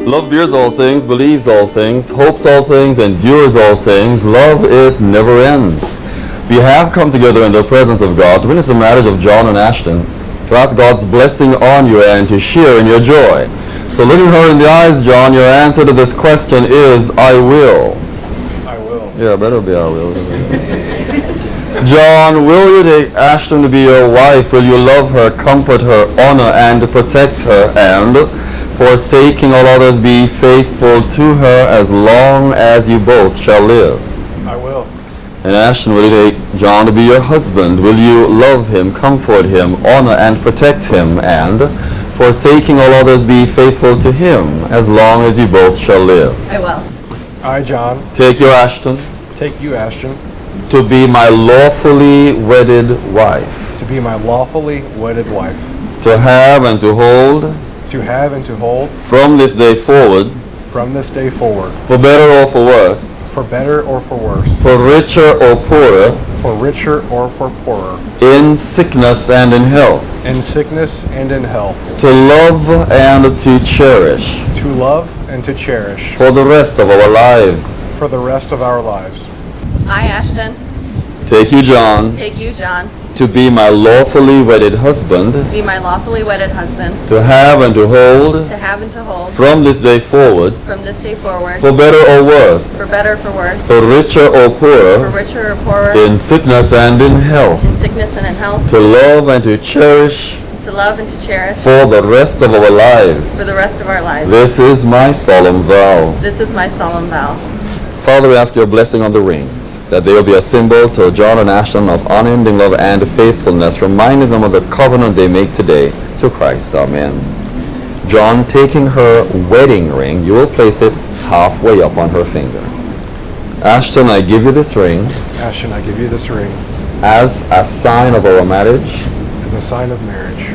Love bears all things, believes all things, hopes all things, endures all things. Love, it never ends. We have come together in the presence of God to witness the marriage of John and Ashton, to ask God's blessing on you and to share in your joy. So looking her in the eyes, John, your answer to this question is, I will. I will. Yeah, better be I will. John, will you take Ashton to be your wife? Will you love her, comfort her, honor and protect her, and forsaking all others be faithful to her as long as you both shall live? I will. And Ashton, will you take John to be your husband? Will you love him, comfort him, honor and protect him, and forsaking all others be faithful to him as long as you both shall live? I will. I, John, Take you, Ashton, take you, Ashton, to be my lawfully wedded wife, to be my lawfully wedded wife, to have and to hold to have and to hold from this day forward, from this day forward, for better or for worse, for better or for worse, for richer or poorer, for richer or for poorer, in sickness and in health, in sickness and in health, to love and to cherish to love and to cherish for the rest of our lives. for the rest of our lives. I, Ashton, Take you, John, take you, John, to be my lawfully wedded husband, to be my lawfully wedded husband, to have and to hold to have and to hold from this day forward, from this day forward, for better or worse, for better or for worse, for richer or for poorer, richer or poorer, in sickness and in health, in sickness and in health, to love and to cherish to love and to cherish for the rest of our lives. for the rest of our lives. This is my solemn vow. This is my solemn vow. Father, we ask your blessing on the rings, that they will be a symbol to John and Ashton of unending love and faithfulness, reminding them of the covenant they make today to Christ. Amen. John, taking her wedding ring, you will place it halfway up on her finger. Ashton, I give you this ring Ashton, I give you this ring as a sign of our marriage. as a sign of marriage.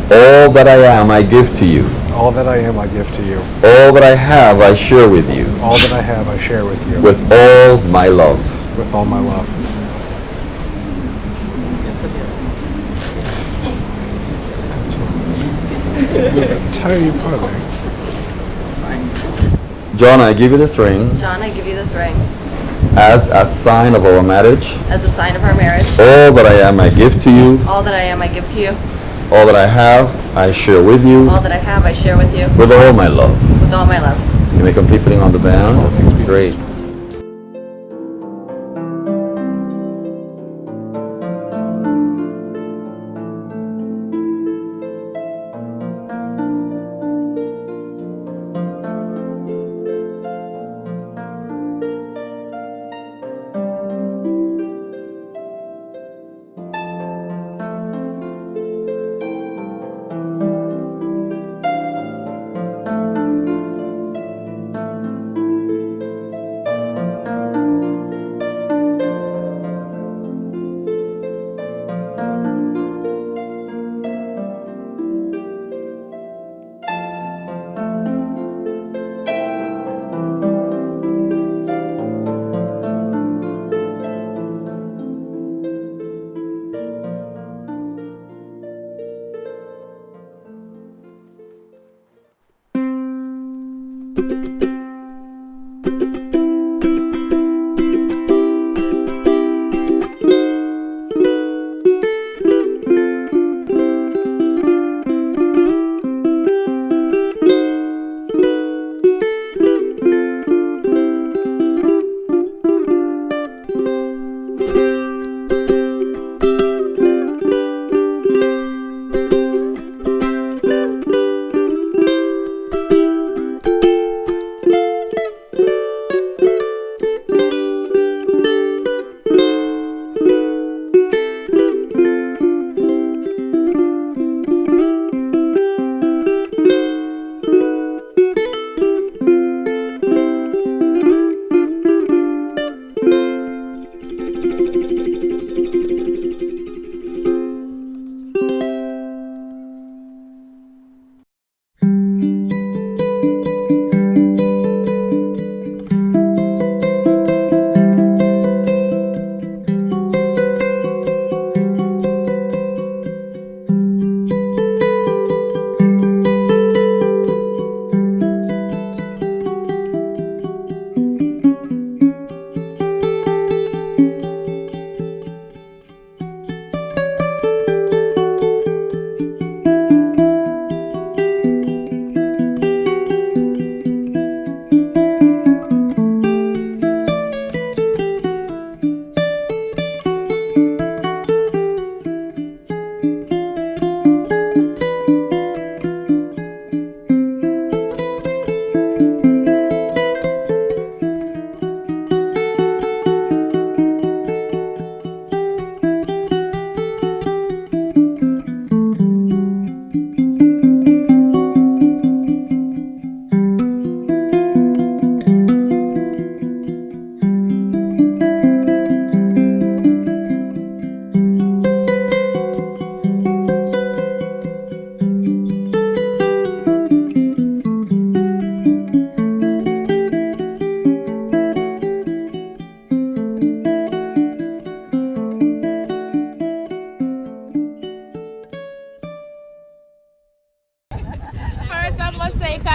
All that I am, I give to you. All that I am, I give to you. All that I have, I share with you. All that I have, I share with you. With all my love. With all my love. Tiny pudding. John, I give you this ring John, I give you this ring as a sign of our marriage. as a sign of our marriage. All that I am, I give to you. All that I am, I give to you. All that I have, I share with you. All that I have, I share with you. With all my love. With all my love. You may complete putting on the band. It's great.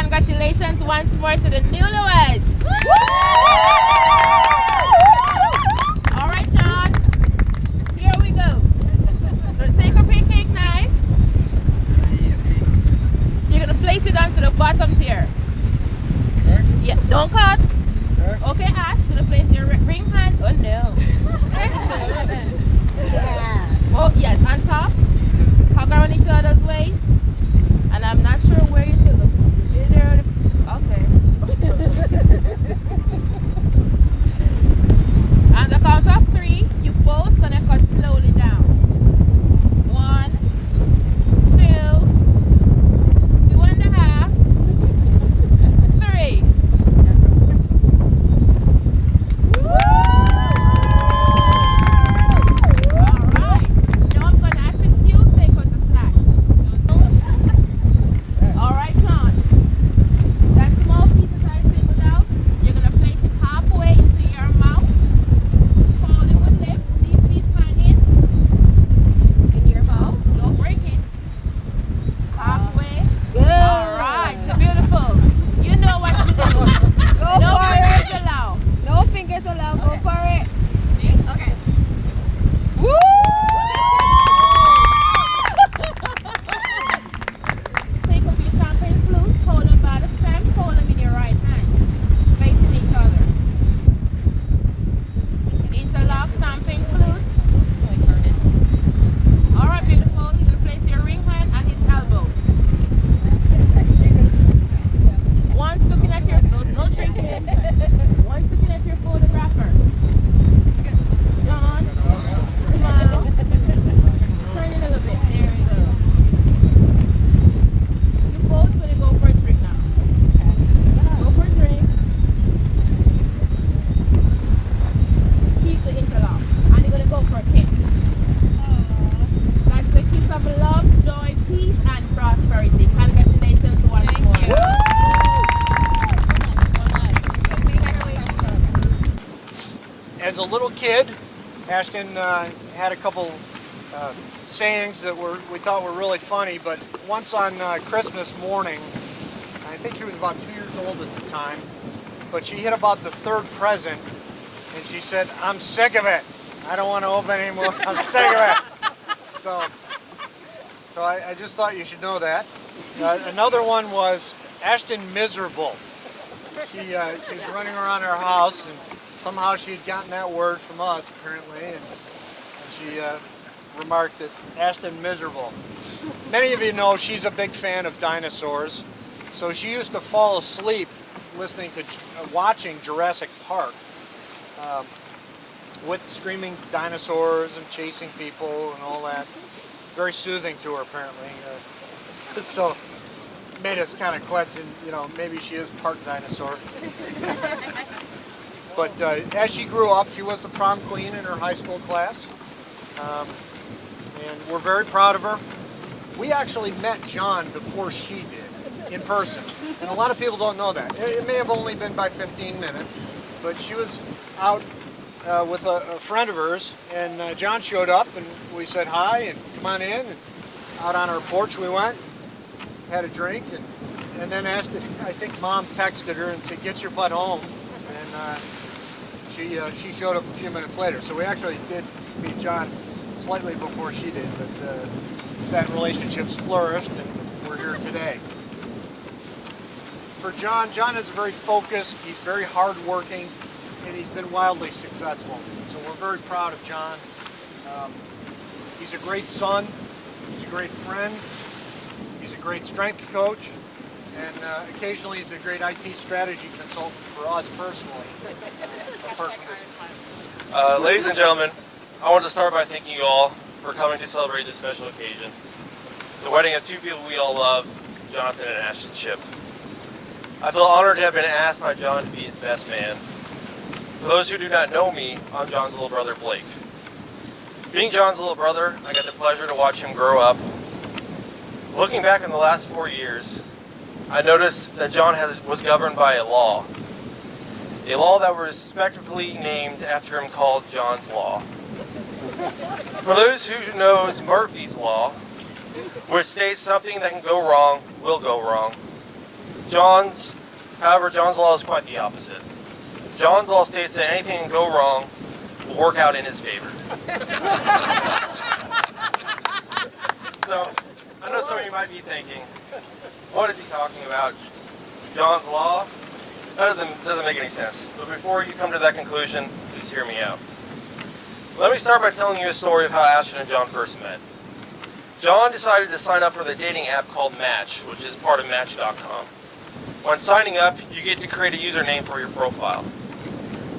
congratulations once more to the newlyweds. All right, John. Here we go. Gonna take up your cake knife. You're gonna place it onto the bottom tier. Yeah, don't cut. Okay, Ash, gonna place your ring hand. Oh no. Oh yes, on top. Hug around each other's waist. And I'm not sure where you took them. Okay. On the count of 3, you both gonna cut slowly down. 1, 2, 2.5, 3. Alright. Now I'm gonna assist you take out the slack. Alright, John. That small piece that I singled out, you're gonna place it halfway into your mouth. Hold it with lips, leave piece hanging in your mouth. Don't break it. Halfway. Good. Alright, so beautiful. You know what to do. Go No for fingers it. allowed. No fingers allowed. Go for it. Okay. Woo! Take up your champagne flute, hold them by the stem, hold them in your right hand, facing each other. Interlock champagne flute. Alright, beautiful. You're going to place your ring hand on his elbow. Once looking at your foot, no drinking. Once looking at your photographer. John, smile. Turn it a little bit. There we go. You both gonna go for a drink now. Go for a drink. Keep the interlock. And you're gonna go for a kiss. That's the kiss of love, joy, peace, and prosperity. Congratulations once more. As a little kid, Ashton had a couple sayings that we thought were really funny, but once on Christmas morning, I think she was about 2 years old at the time, but she hit about the 3rd present, and she said, "I'm sick of it. I don't want to open anymore. I'm sick of it." So I just thought you should know that. Another one was Ashton miserable. She was running around our house, and somehow she had gotten that word from us, apparently, and she remarked that Ashton miserable. Many of you know she's a big fan of dinosaurs, so she used to fall asleep watching Jurassic Park with screaming dinosaurs and chasing people and all that. Very soothing to her, apparently. So made us kind of question, maybe she is part dinosaur. But as she grew up, she was the prom queen in her high school class. And we're very proud of her. We actually met John before she did, in person. And a lot of people don't know that. It may have only been by 15 minutes, but she was out with a friend of hers, and John showed up, and we said hi, and come on in. And out on our porch we went, had a drink, and then asked if, I think Mom texted her and said, "Get your butt home." And she showed up a few minutes later. So we actually did meet John slightly before she did, but that relationship's flourished, and we're here today. For John is very focused, he's very hardworking, and he's been wildly successful. So we're very proud of John. He's a great son, he's a great friend, he's a great strength coach, and occasionally he's a great IT strategy consultant for us personally. Apart from this. Ladies and gentlemen, I want to start by thanking you all for coming to celebrate this special occasion. The wedding of two people we all love, Jonathan and Ashton Schipp. I feel honored to have been asked by John to be his best man. For those who do not know me, I'm John's little brother, Blake. Being John's little brother, I got the pleasure to watch him grow up. Looking back in the last 4 years, I noticed that John was governed by a law that was respectfully named after him, called John's Law. For those who knows Murphy's Law, which states something that can go wrong will go wrong. However, John's law is quite the opposite. John's law states that anything can go wrong will work out in his favor. So, I know some of you might be thinking, what is he talking about? John's law? That doesn't make any sense. But before you come to that conclusion, please hear me out. Let me start by telling you a story of how Ashton and John first met. John decided to sign up for the dating app called Match, which is part of Match.com. When signing up, you get to create a username for your profile.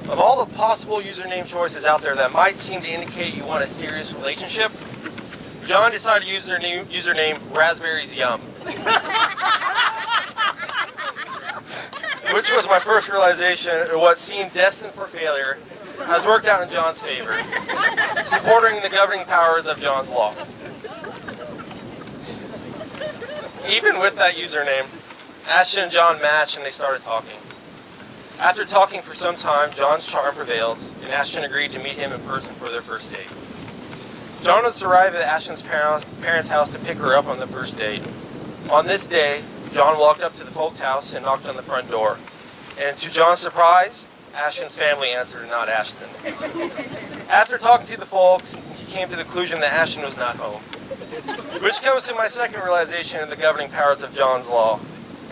Of all the possible username choices out there that might seem to indicate you want a serious relationship, John decided to use their new username Raspberries Yum. Which was my first realization of what seemed destined for failure has worked out in John's favor, supporting the governing powers of John's law. Even with that username, Ashton and John matched and they started talking. After talking for some time, John's charm prevailed, and Ashton agreed to meet him in person for their first date. John was to arrive at Ashton's parents' house to pick her up on the first date. On this day, John walked up to the folks' house and knocked on the front door. And to John's surprise, Ashton's family answered and not Ashton. After talking to the folks, he came to the conclusion that Ashton was not home. Which comes to my second realization of the governing powers of John's law.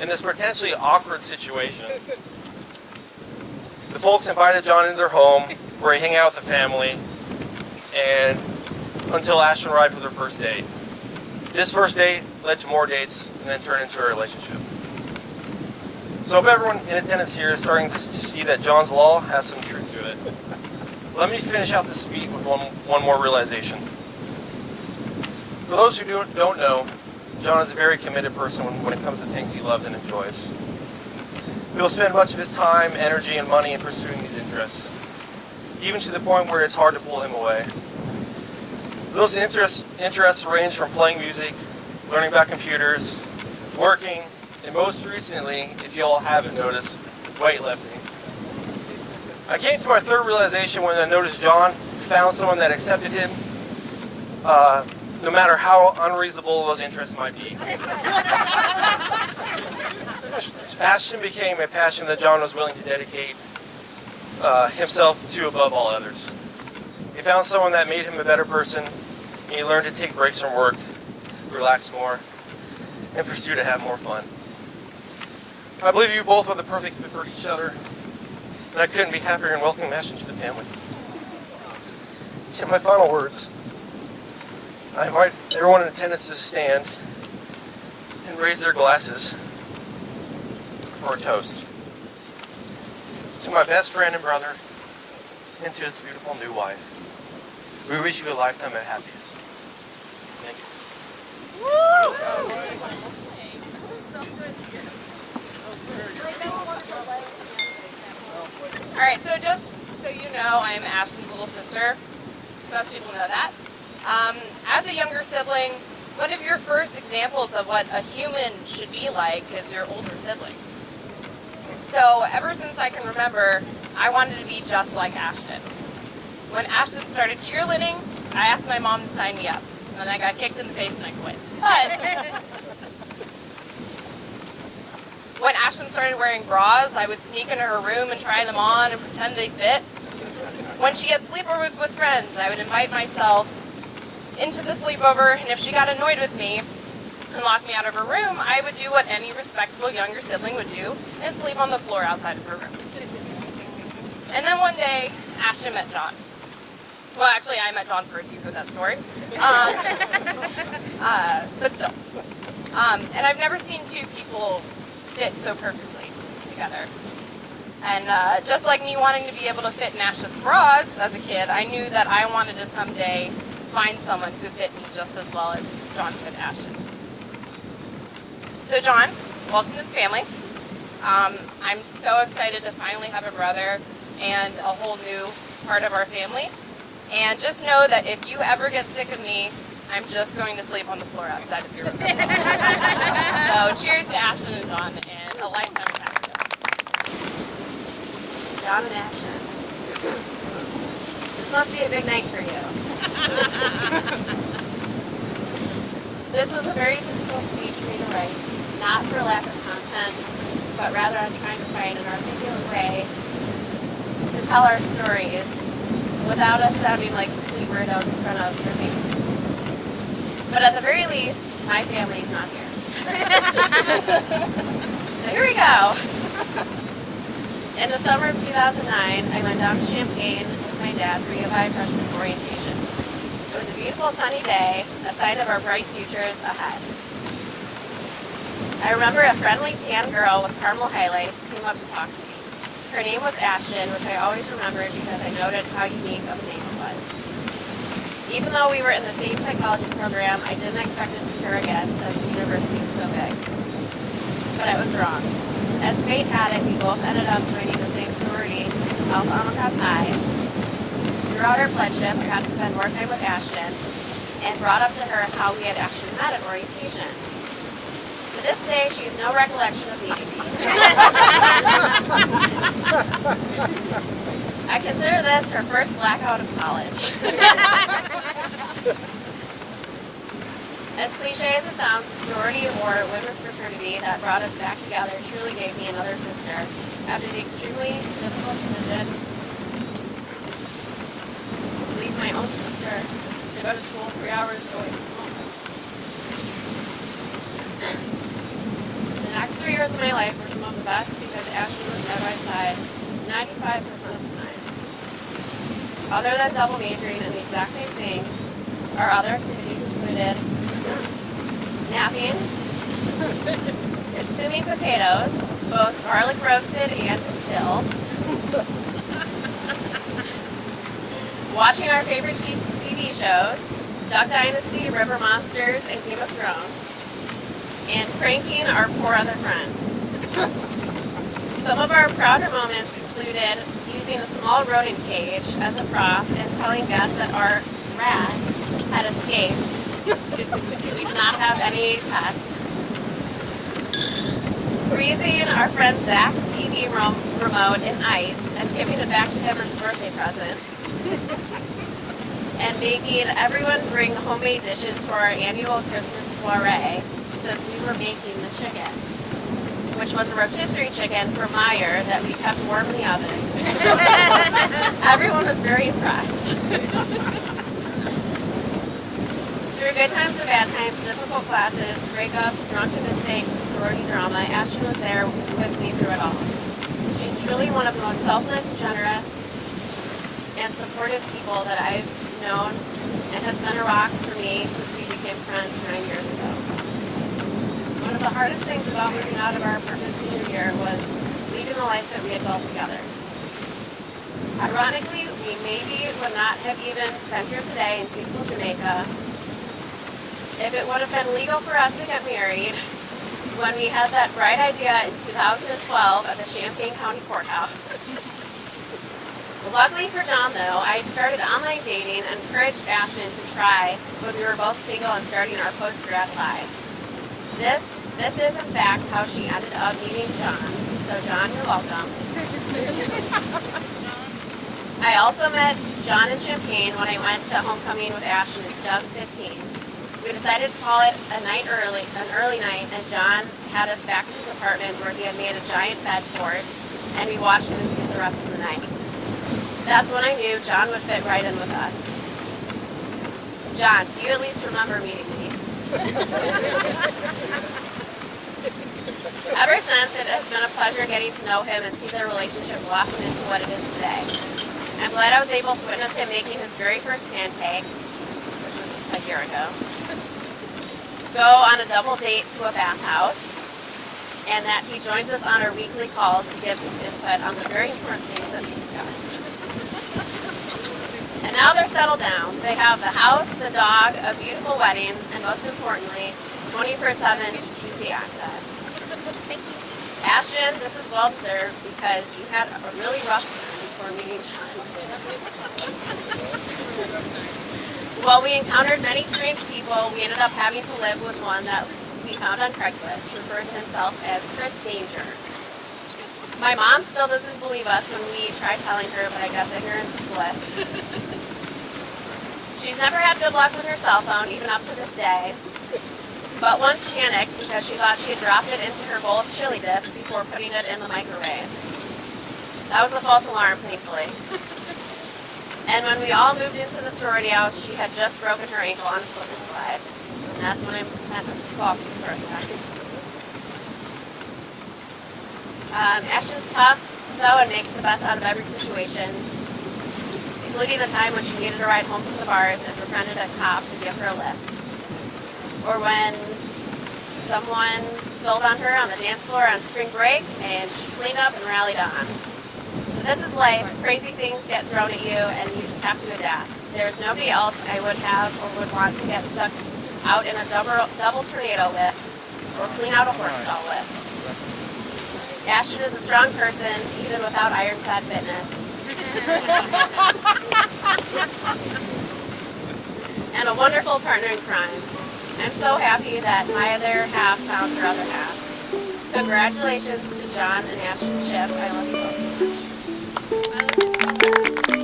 In this potentially awkward situation, the folks invited John into their home, where he hung out with the family, and until Ashton arrived for their first date. This first date led to more dates, and then turned into a relationship. So I hope everyone in attendance here is starting to see that John's law has some truth to it. Let me finish out this speech with one more realization. For those who don't know, John is a very committed person when it comes to things he loves and enjoys. He will spend much of his time, energy, and money in pursuing these interests, even to the point where it's hard to pull him away. Those interests range from playing music, learning about computers, working, and most recently, if you all haven't noticed, weightlifting. I came to my third realization when I noticed John found someone that accepted him, no matter how unreasonable those interests might be. Ashton became a passion that John was willing to dedicate himself to above all others. He found someone that made him a better person, and he learned to take breaks from work, relax more, and pursue to have more fun. I believe you both are the perfect fit for each other, and I couldn't be happier in welcoming Ashton to the family. In my final words, I invite everyone in attendance to stand and raise their glasses for a toast. To my best friend and brother, and to his beautiful new wife. We wish you a lifetime of happiness. Thank you. All right, so just so you know, I'm Ashton's little sister. Most people know that. As a younger sibling, one of your first examples of what a human should be like is your older sibling. So ever since I can remember, I wanted to be just like Ashton. When Ashton started cheerleading, I asked my mom to sign me up. And then I got kicked in the face and I quit. But when Ashton started wearing bras, I would sneak into her room and try them on and pretend they fit. When she had sleepovers with friends, I would invite myself into the sleepover, and if she got annoyed with me and locked me out of her room, I would do what any respectable younger sibling would do and sleep on the floor outside of her room. And then one day, Ashton met John. Well, actually, I met John first. You've heard that story. But still. And I've never seen two people fit so perfectly together. And just like me wanting to be able to fit in Ashton's bras as a kid, I knew that I wanted to someday find someone who fit me just as well as John fit Ashton. So John, welcome to the family. I'm so excited to finally have a brother and a whole new part of our family. And just know that if you ever get sick of me, I'm just going to sleep on the floor outside of your room. So cheers to Ashton and John and a lifetime of happiness. John and Ashton. This must be a big night for you. This was a very difficult speech for me to write. not for lack of content, but rather on trying to find an articulate way to tell our stories without us sounding like complete weirdos in front of your families. But at the very least, my family's not here. So here we go. In the summer of 2009, I went down to Champaign with my dad for UVI freshman orientation. It was a beautiful sunny day, a sign of our bright futures ahead. I remember a friendly tan girl with caramel highlights came up to talk to me. Her name was Ashton, which I always remembered because I noted how unique of a name it was. Even though we were in the same psychology program, I didn't expect to see her again since the university was so big. But I was wrong. As fate had it, we both ended up joining the same sorority, Alpha Omicron Pi. Throughout our pledgeship, I got to spend more time with Ashton and brought up to her how we had actually met at orientation. To this day, she has no recollection of meeting me. I consider this her first blackout of college. As cliche as it sounds, the sorority or women's fraternity that brought us back together truly gave me another sister after the extremely difficult decision to leave my own sister to go to school 3 hours away from home. The next 3 years of my life were some of the best because Ashton was by my side 95% of the time. Other than double majoring in the exact same things, our other activities included napping, consuming potatoes, both garlic roasted and distilled, watching our favorite TV shows, Duck Dynasty, River Monsters, and Game of Thrones, and pranking our poor other friends. Some of our prouder moments included using a small rodent cage as a prop and telling guests that our rat had escaped. We did not have any pets. Freezing our friend Zach's TV remote in ice and giving it back to him as a birthday present. And making everyone bring homemade dishes to our annual Christmas soiree since we were making the chicken, which was a rotisserie chicken from Meyer that we kept warm in the oven. Everyone was very impressed. Through good times and bad times, difficult classes, breakups, drunken mistakes, and sorority drama, Ashton was there with me through it all. She's truly one of the most selfless, generous, and supportive people that I've known and has been a rock for me since we became friends 9 years ago. One of the hardest things about moving out of our apartment senior year was leading the life that we had built together. Ironically, we maybe would not have even been here today in beautiful Jamaica if it would have been legal for us to get married when we had that bright idea in 2012 at the Champaign County Courthouse. Luckily for John, though, I had started online dating and encouraged Ashton to try when we were both single and starting our post-grad lives. This is, in fact, how she ended up meeting John. So, John, you're welcome. I also met John in Champaign when I went to homecoming with Ashton in 2015. We decided to call it an early night, and John had us back to his apartment where he had made a giant bed fort, and we watched movies the rest of the night. That's when I knew John would fit right in with us. John, do you at least remember meeting me? Ever since, it has been a pleasure getting to know him and see their relationship blossom into what it is today. I'm glad I was able to witness him making his very first pancake, which was a year ago, go on a double date to a bathhouse, and that he joins us on our weekly calls to give his input on the very important things that we discuss. And now they're settled down. They have the house, the dog, a beautiful wedding, and most importantly, 24/7 QC access. Thank you. Ashton, this is well deserved because you had a really rough time before meeting Sean. While we encountered many strange people, we ended up having to live with one that we found on Craigslist, referred to himself as Chris Danger. My mom still doesn't believe us when we try telling her, but I guess ignorance is bliss. She's never had good luck with her cell phone, even up to this day. but once panicked because she thought she had dropped it into her bowl of chili dip before putting it in the microwave. That was a false alarm, thankfully. And when we all moved into the sorority house, she had just broken her ankle on a slip and slide. And that's when I met Mrs. Falk for the first time. Ashton's tough, though, and makes the best out of every situation, including the time when she needed a ride home from the bars and befriended a cop to give her a lift. Or when someone spilled on her on the dance floor on spring break and she cleaned up and rallied on. But this is life. Crazy things get thrown at you and you just have to adapt. There's nobody else I would have or would want to get stuck out in a double tornado with or clean out a horse stall with. Ashton is a strong person, even without ironclad fitness. And a wonderful partner in crime. I'm so happy that my other half found her other half. Congratulations to John and Ashton Schipp. I love you both so much. I love you so much.